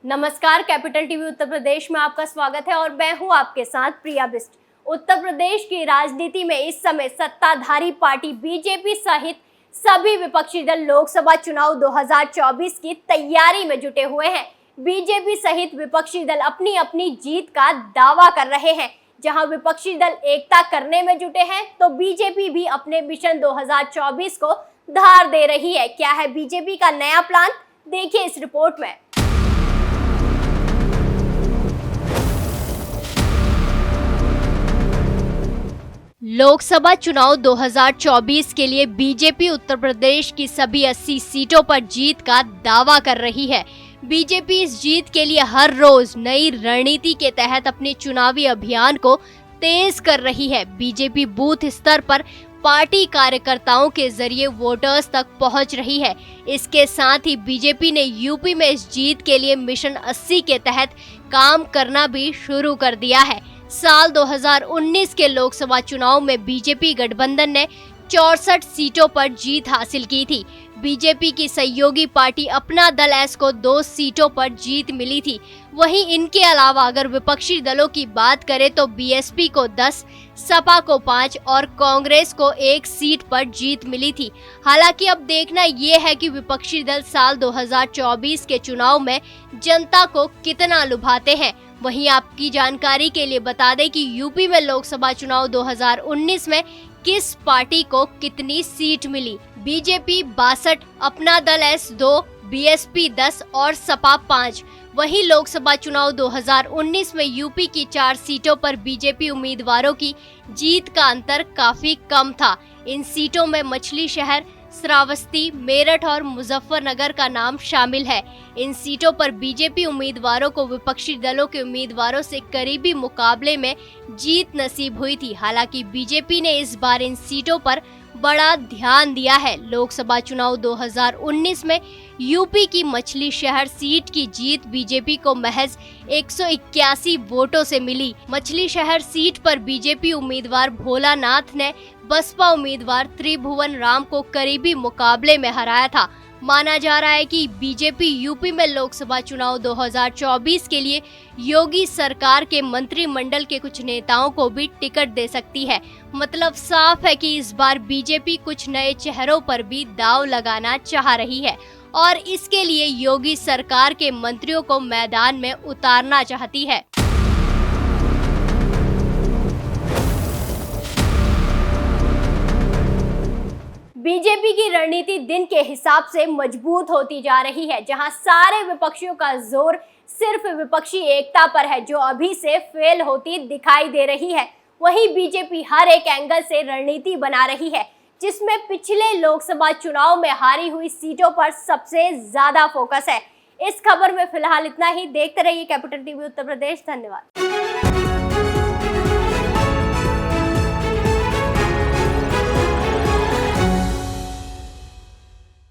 नमस्कार, capital TV Uttar Pradesh में आपका स्वागत है और मैं हूं आपके साथ प्रिया बिस्ट। उत्तर प्रदेश की राजनीति में इस समय सत्ताधारी पार्टी बीजेपी सहित सभी विपक्षी दल लोकसभा चुनाव 2024 की तैयारी में जुटे हुए हैं। बीजेपी सहित विपक्षी दल अपनी अपनी जीत का दावा कर रहे हैं। जहां विपक्षी दल एकता करने में जुटे हैं, तो बीजेपी भी अपने मिशन 2024 को धार दे रही है। क्या है बीजेपी का नया प्लान, देखिए इस रिपोर्ट में। लोकसभा चुनाव 2024 के लिए बीजेपी उत्तर प्रदेश की सभी 80 सीटों पर जीत का दावा कर रही है। बीजेपी इस जीत के लिए हर रोज नई रणनीति के तहत अपने चुनावी अभियान को तेज कर रही है। बीजेपी बूथ स्तर पर पार्टी कार्यकर्ताओं के जरिए वोटर्स तक पहुंच रही है। इसके साथ ही बीजेपी ने यूपी में इस जीत के लिए मिशन 80 के तहत काम करना भी शुरू कर दिया है। साल 2019 के लोकसभा चुनाव में बीजेपी गठबंधन ने 64 सीटों पर जीत हासिल की थी। बीजेपी की सहयोगी पार्टी अपना दल एस को 2 सीटों पर जीत मिली थी। वहीं इनके अलावा अगर विपक्षी दलों की बात करें तो बीएसपी को 10, सपा को 5 और कांग्रेस को 1 सीट पर जीत मिली थी। हालांकि अब देखना ये है कि विपक्षी दल साल 2024 के चुनाव में जनता को कितना लुभाते हैं। वहीं आपकी जानकारी के लिए बता दें कि यूपी में लोकसभा चुनाव 2019 में किस पार्टी को कितनी सीट मिली। बीजेपी 62, अपना दल एस 2, बीएसपी 10 और सपा 5। वहीं लोकसभा चुनाव 2019 में यूपी की 4 सीटों पर बीजेपी उम्मीदवारों की जीत का अंतर काफी कम था। इन सीटों में मछली शहर, श्रावस्ती, मेरठ और मुजफ्फरनगर का नाम शामिल है। इन सीटों पर बीजेपी उम्मीदवारों को विपक्षी दलों के उम्मीदवारों से करीबी मुकाबले में जीत नसीब हुई थी। हालांकि बीजेपी ने इस बार इन सीटों पर बड़ा ध्यान दिया है। लोकसभा चुनाव 2019 में यूपी की मछली शहर सीट की जीत बीजेपी को महज 181 वोटों से मिली। मछली शहर सीट पर बीजेपी उम्मीदवार भोलानाथ ने बसपा उम्मीदवार त्रिभुवन राम को करीबी मुकाबले में हराया था। माना जा रहा है कि बीजेपी यूपी में लोकसभा चुनाव 2024 के लिए योगी सरकार के मंत्रिमंडल के कुछ नेताओं को भी टिकट दे सकती है। मतलब साफ है कि इस बार बीजेपी कुछ नए चेहरों पर भी दांव लगाना चाह रही है और इसके लिए योगी सरकार के मंत्रियों को मैदान में उतारना चाहती है। बीजेपी की रणनीति दिन के हिसाब से मजबूत होती जा रही है। जहां सारे विपक्षियों का जोर सिर्फ विपक्षी एकता पर है, जो अभी से फेल होती दिखाई दे रही है। वहीं बीजेपी हर एक एंगल से रणनीति बना रही है, जिसमें पिछले लोकसभा चुनाव में हारी हुई सीटों पर सबसे ज्यादा फोकस है। इस खबर में फिलहाल इतना ही। देखते रहिए कैपिटल टीवी उत्तर प्रदेश। धन्यवाद।